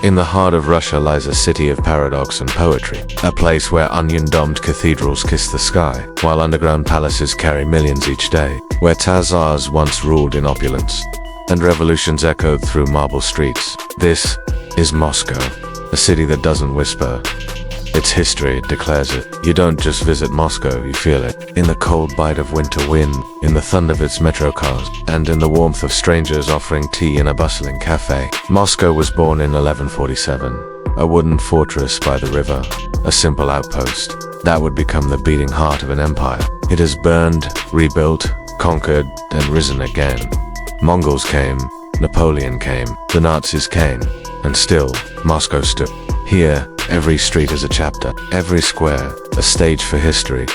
In the heart of Russia lies a city of paradox and poetry, a place where onion-domed cathedrals kiss the sky, while underground palaces carry millions each day, where Tsars once ruled in opulence, and revolutions echoed through marble streets. This is Moscow, a city that doesn't whisper. Its history declares it. You don't just visit Moscow, you feel it. In the cold bite of winter wind, in the thud of its metro cars, and in the warmth of strangers offering tea in a bustling cafe. Moscow was born in 1147, a wooden fortress by the river, a simple outpost that would become the beating heart of an empire. It has burned, rebuilt, conquered, and risen again. Mongols came, Napoleon came, the Nazis came, and still, Moscow stood. Here, every street is a chapter, every square, a stage for history.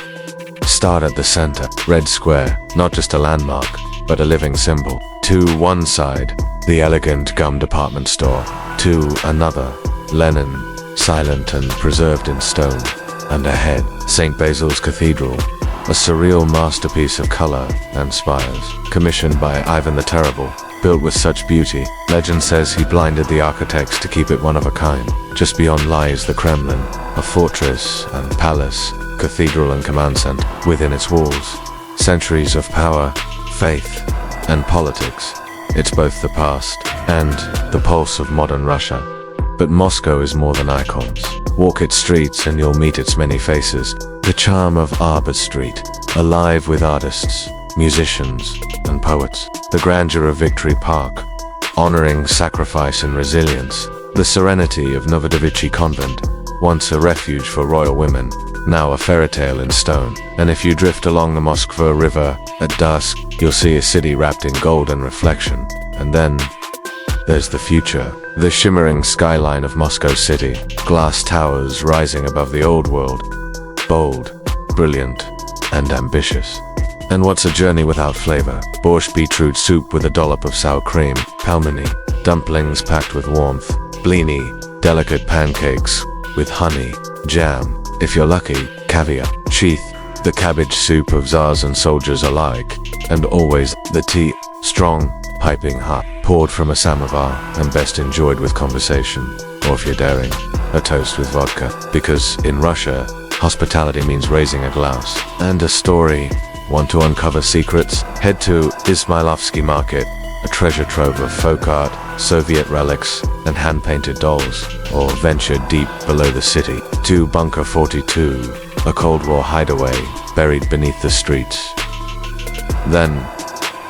Start at the center, Red Square, not just a landmark, but a living symbol. To one side, the elegant gum department store. To another, Lenin, silent and preserved in stone. And ahead, St. Basil's Cathedral, a surreal masterpiece of color and spires, commissioned by Ivan the Terrible. Built with such beauty, legend says he blinded the architects to keep it one of a kind. Just beyond lies the Kremlin, a fortress and palace, cathedral and command center within its walls. Centuries of power, faith, and politics. It's both the past and the pulse of modern Russia. But Moscow is more than icons. Walk its streets and you'll meet its many faces. The charm of Arbor Street, alive with artists, musicians, and poets. The grandeur of Victory Park, honoring sacrifice and resilience. The serenity of Novodevichy Convent, once a refuge for royal women, now a fairy tale in stone. And if you drift along the Moskva River at dusk, you'll see a city wrapped in gold and reflection. And then there's the future, the shimmering skyline of Moscow City, glass towers rising above the old world, bold, brilliant, and ambitious. And what's a journey without flavor? Borscht beetroot soup with a dollop of sour cream, pelmeni, dumplings packed with warmth, blini, delicate pancakes with honey, jam, if you're lucky, caviar, sheath, the cabbage soup of czars and soldiers alike, and always the tea, strong, piping hot, poured from a samovar and best enjoyed with conversation, or if you're daring, a toast with vodka. Because in Russia, hospitality means raising a glass and a story. Want to uncover secrets? Head to Ismailovsky Market, a treasure trove of folk art, Soviet relics, and hand-painted dolls. Or venture deep below the city to Bunker 42, a Cold War hideaway buried beneath the streets. Then,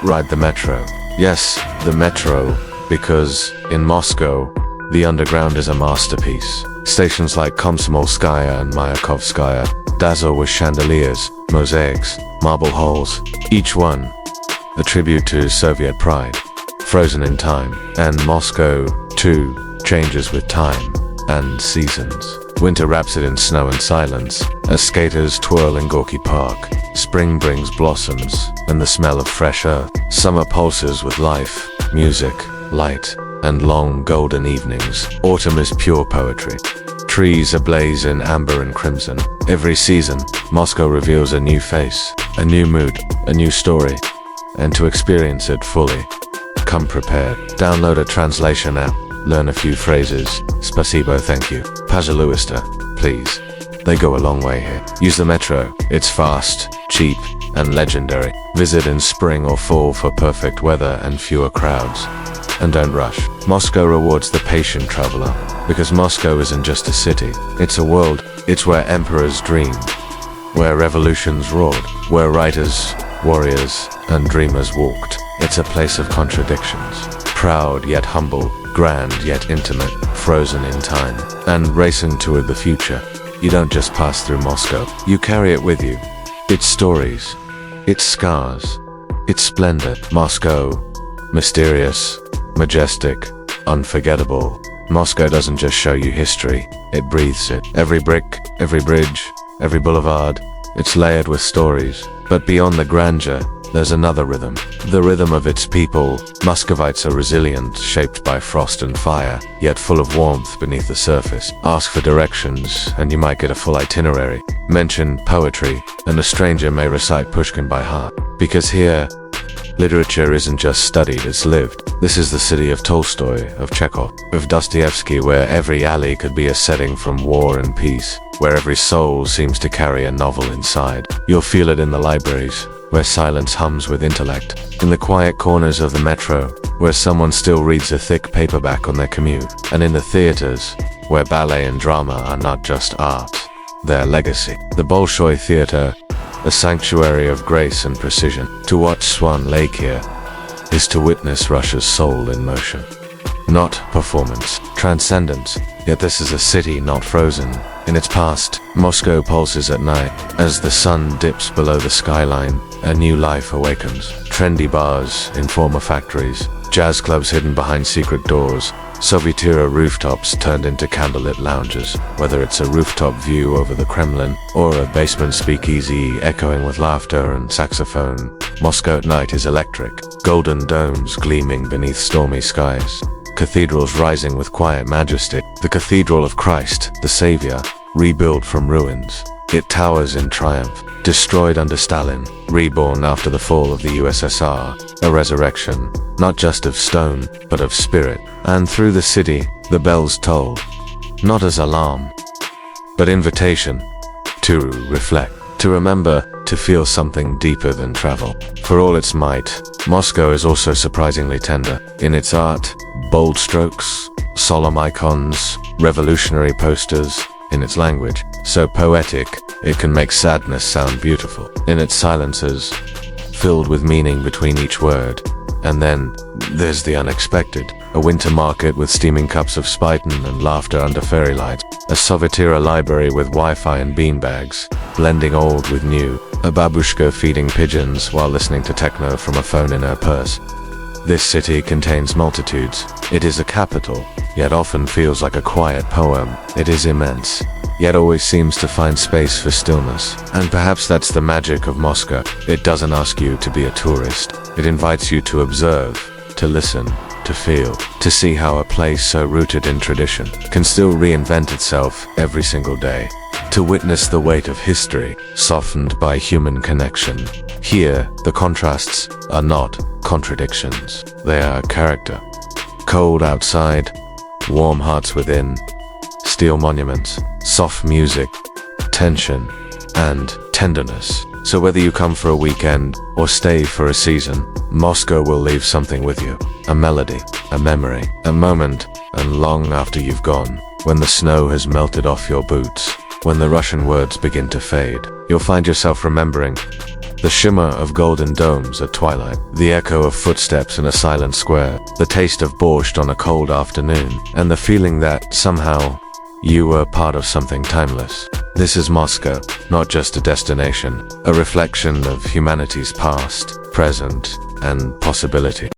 ride the metro. Yes, the metro, because in Moscow, the underground is a masterpiece. Stations like Komsomolskaya and Mayakovskaya dazzle with chandeliers, mosaics, marble halls, each one a tribute to Soviet pride, frozen in time. And Moscow, too, changes with time and seasons. Winter wraps it in snow and silence, as skaters twirl in Gorky Park. Spring brings blossoms and the smell of fresh earth. Summer pulses with life, music, light, and long golden evenings. Autumn is pure poetry. Trees ablaze in amber and crimson. Every season, Moscow reveals a new face, a new mood, a new story. And to experience it fully, come prepared. Download a translation app, learn a few phrases. Spasibo, thank you. Pajaluista, please. They go a long way here. Use the metro. It's fast, cheap, and legendary. Visit in spring or fall for perfect weather and fewer crowds. And don't rush. Moscow rewards the patient traveler, because Moscow isn't just a city. It's a world. It's where emperors dreamed, where revolutions roared, where writers, warriors, and dreamers walked. It's a place of contradictions. Proud yet humble, grand yet intimate, frozen in time, and racing toward the future. You don't just pass through Moscow, you carry it with you. Its stories, its scars, its splendor. Moscow, mysterious, majestic, unforgettable. Moscow doesn't just show you history, it breathes it. Every brick, every bridge, every boulevard, it's layered with stories. But beyond the grandeur, there's another rhythm. The rhythm of its people. Muscovites are resilient, shaped by frost and fire, yet full of warmth beneath the surface. Ask for directions, and you might get a full itinerary. Mention poetry, and a stranger may recite Pushkin by heart. Because here, Literature isn't just studied, it's lived. This is the city of Tolstoy, of Chekhov, of Dostoevsky, where every alley could be a setting from War and Peace, where every soul seems to carry a novel inside. You'll feel it in the libraries, where silence hums with intellect, in the quiet corners of the metro, where someone still reads a thick paperback on their commute, and in the theaters, where ballet and drama are not just art, they're legacy. The Bolshoi Theater, a sanctuary of grace and precision. To watch Swan Lake here is to witness Russia's soul in motion. Not performance, transcendence. Yet this is a city not frozen in its past. Moscow pulses at night. As the sun dips below the skyline, a new life awakens. Trendy bars in former factories, jazz clubs hidden behind secret doors, Soviet-era rooftops turned into candlelit lounges. Whether it's a rooftop view over the Kremlin, or a basement speakeasy echoing with laughter and saxophone, Moscow at night is electric. Golden domes gleaming beneath stormy skies. Cathedrals rising with quiet majesty. The Cathedral of Christ, the Savior, rebuilt from ruins. It towers in triumph, destroyed under Stalin, reborn after the fall of the USSR, a resurrection, not just of stone, but of spirit. And through the city, the bells toll, not as alarm, but invitation to reflect, to remember, to feel something deeper than travel. For all its might, Moscow is also surprisingly tender. In its art, bold strokes, solemn icons, revolutionary posters. In its language, so poetic, it can make sadness sound beautiful. In its silences, filled with meaning between each word. And then, there's the unexpected. A winter market with steaming cups of Spuyten and laughter under fairy lights. A Soviet-era library with Wi-Fi and beanbags, blending old with new. A babushka feeding pigeons while listening to techno from a phone in her purse. This city contains multitudes. It is a capital, yet often feels like a quiet poem. It is immense, yet always seems to find space for stillness. And perhaps that's the magic of Moscow. It doesn't ask you to be a tourist. It invites you to observe, to listen, to feel, to see how a place so rooted in tradition can still reinvent itself every single day. To witness the weight of history, softened by human connection. Here, the contrasts are not contradictions. They are character. Cold outside, warm hearts within, steel monuments, soft music, tension, and tenderness. So whether you come for a weekend or stay for a season, Moscow will leave something with you. A melody, a memory, a moment, and long after you've gone, when the snow has melted off your boots, when the Russian words begin to fade, you'll find yourself remembering the shimmer of golden domes at twilight, the echo of footsteps in a silent square, the taste of borscht on a cold afternoon, and the feeling that, somehow, you were part of something timeless. This is Moscow, not just a destination, a reflection of humanity's past, present, and possibility.